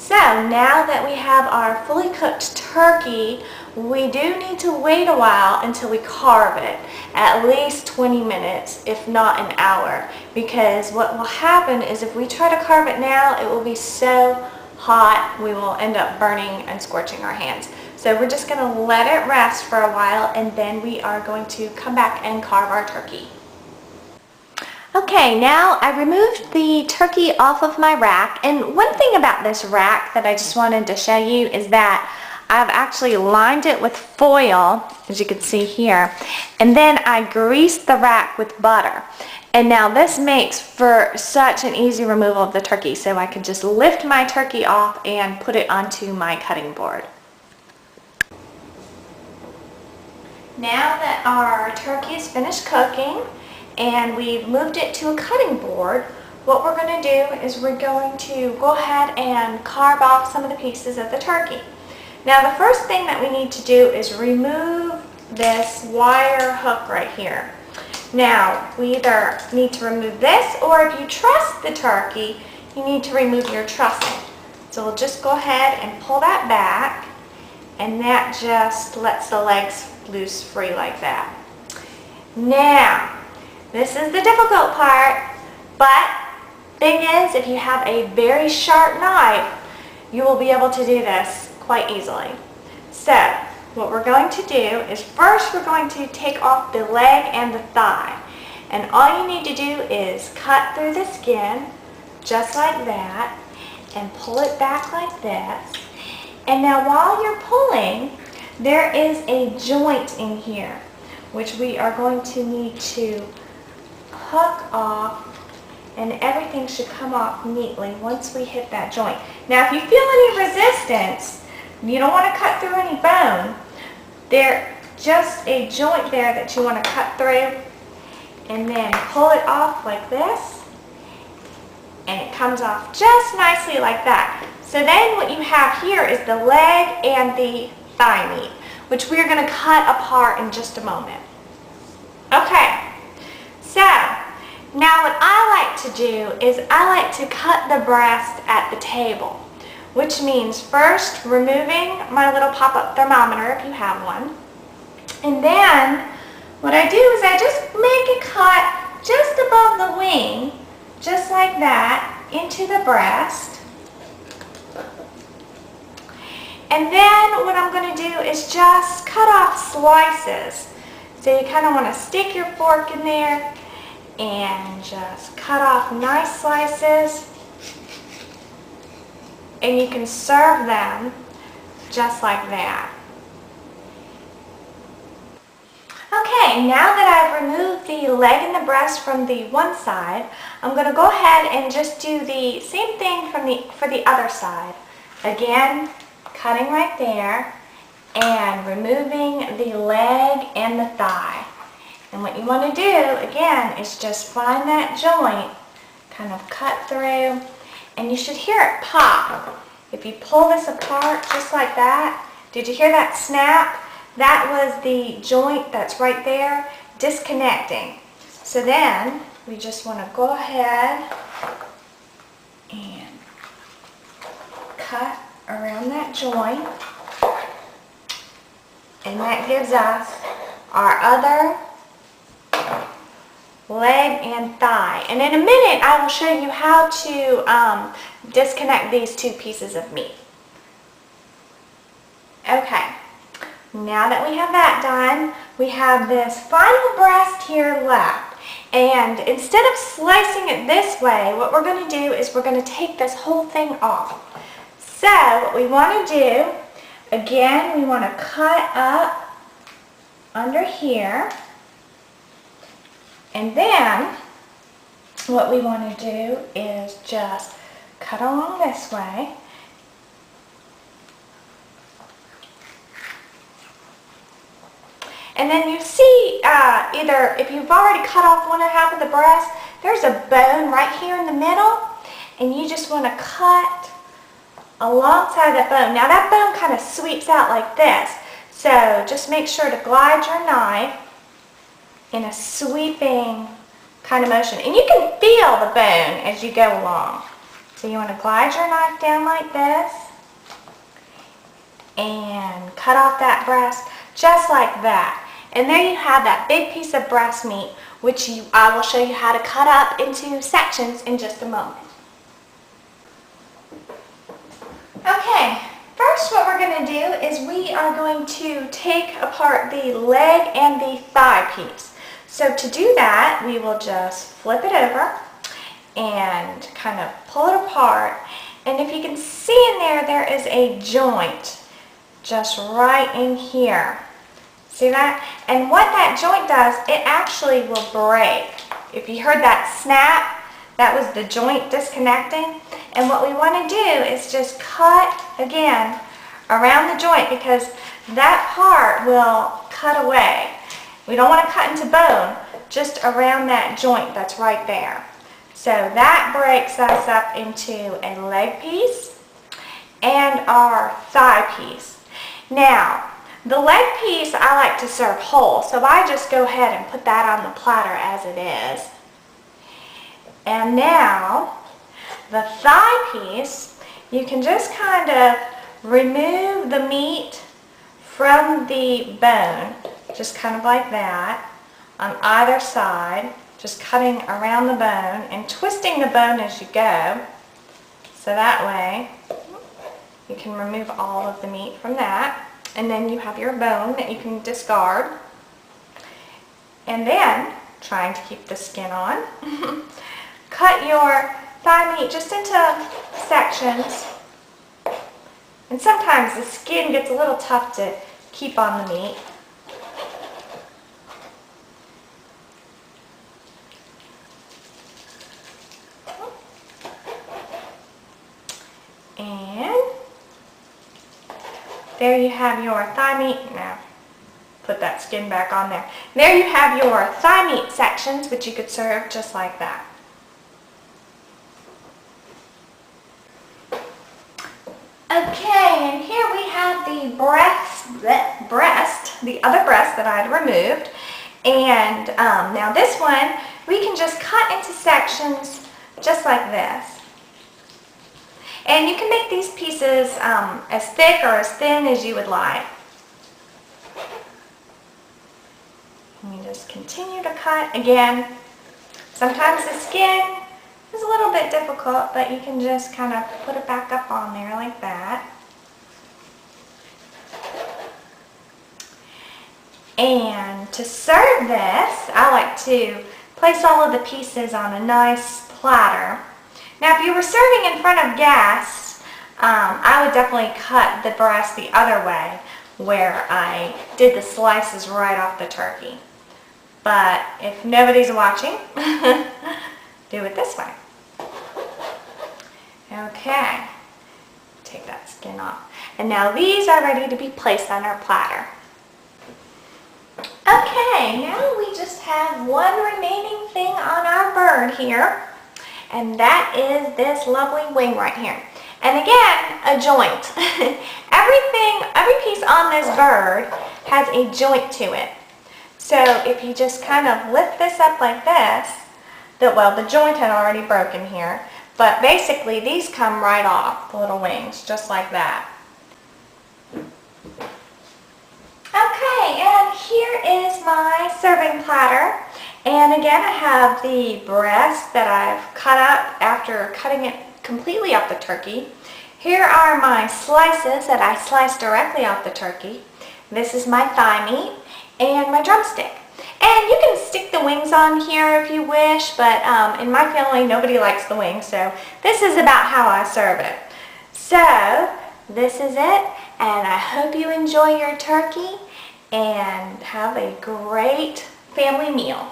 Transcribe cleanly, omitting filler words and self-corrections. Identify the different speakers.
Speaker 1: So now that we have our fully cooked turkey, we do need to wait a while until we carve it, at least 20 minutes, if not an hour, because what will happen is if we try to carve it now, it will be so hot we will end up burning and scorching our hands. So we're just going to let it rest for a while, and then we are going to come back and carve our turkey. Okay, now I removed the turkey off of my rack, and one thing about this rack that I just wanted to show you is that I've actually lined it with foil, as you can see here, and then I greased the rack with butter. And now this makes for such an easy removal of the turkey, so I can just lift my turkey off and put it onto my cutting board. Now that our turkey is finished cooking, and we've moved it to a cutting board, what we're going to do is we're going to go ahead and carve off some of the pieces of the turkey. Now the first thing that we need to do is remove this wire hook right here. Now we either need to remove this, or if you truss the turkey, you need to remove your trussing. So we'll just go ahead and pull that back, and that just lets the legs loose free like that. Now this is the difficult part, but thing is, if you have a very sharp knife, you will be able to do this quite easily. So what we're going to do is first we're going to take off the leg and the thigh, and all you need to do is cut through the skin just like that and pull it back like this. And now while you're pulling, there is a joint in here which we are going to need to hook off, and everything should come off neatly once we hit that joint. Now if you feel any resistance, you don't want to cut through any bone, there's just a joint there that you want to cut through, and then pull it off like this, and it comes off just nicely like that. So then what you have here is the leg and the thigh meat, which we're going to cut apart in just a moment. Okay. So, now what I like to do is I like to cut the breast at the table, which means first removing my little pop-up thermometer if you have one, and then what I do is I just make a cut just above the wing, just like that, into the breast. And then what I'm going to do is just cut off slices. So you kind of want to stick your fork in there and just cut off nice slices, and you can serve them just like that. Okay, now that I've removed the leg and the breast from the one side, I'm going to go ahead and just do the same thing for the other side. Again, cutting right there and removing the leg and the thigh. And what you want to do, again, is just find that joint, kind of cut through, and you should hear it pop. If you pull this apart just like that, did you hear that snap? That was the joint that's right there disconnecting. So then we just want to go ahead and cut around that joint, and that gives us our other leg and thigh. And in a minute I will show you how to disconnect these two pieces of meat. Okay, now that we have that done, we have this final breast here left. And instead of slicing it this way, what we're going to do is we're going to take this whole thing off. So what we want to do, again, we want to cut up under here. And then what we want to do is just cut along this way. And then you see either if you've already cut off one half of the breast, there's a bone right here in the middle, and you just want to cut alongside that bone. Now that bone kind of sweeps out like this, so just make sure to glide your knife in a sweeping kind of motion. And you can feel the bone as you go along. So you want to glide your knife down like this and cut off that breast just like that. And there you have that big piece of breast meat, which I will show you how to cut up into sections in just a moment. Okay, first what we're going to do is we are going to take apart the leg and the thigh piece. So to do that, we will just flip it over and kind of pull it apart. And if you can see in there, there is a joint just right in here. See that? And what that joint does, it actually will break. If you heard that snap, that was the joint disconnecting. And what we want to do is just cut again around the joint, because that part will cut away. We don't want to cut into bone, just around that joint that's right there. So that breaks us up into a leg piece and our thigh piece. Now, the leg piece I like to serve whole, so I just go ahead and put that on the platter as it is. And now, the thigh piece, you can just kind of remove the meat from the bone, just kind of like that, on either side, just cutting around the bone and twisting the bone as you go. So that way, you can remove all of the meat from that. And then you have your bone that you can discard. And then, trying to keep the skin on, cut your thigh meat just into sections. And sometimes the skin gets a little tough to keep on the meat. And there you have your thigh meat. Now, put that skin back on there. There you have your thigh meat sections, which you could serve just like that. Okay, and here we have the the other breast that I had removed. And now this one, we can just cut into sections just like this. And you can make these pieces as thick or as thin as you would like. And you just continue to cut. Again, sometimes the skin is a little bit difficult, but you can just kind of put it back up on there like that. And to serve this, I like to place all of the pieces on a nice platter. Now, if you were serving in front of guests, I would definitely cut the breast the other way, where I did the slices right off the turkey. But if nobody's watching, do it this way. Okay, take that skin off. And now these are ready to be placed on our platter. Okay, now we just have one remaining thing on our bird here. And that is this lovely wing right here. And again, a joint. Every piece on this bird has a joint to it. So if you just kind of lift this up like this, the joint had already broken here, but basically these come right off, the little wings, just like that. Okay, and here is my serving platter. And again, I have the breast that I've cut up after cutting it completely off the turkey. Here are my slices that I sliced directly off the turkey. This is my thigh meat and my drumstick. And you can stick the wings on here if you wish, but in my family, nobody likes the wings, so this is about how I serve it. So, this is it, and I hope you enjoy your turkey and have a great family meal.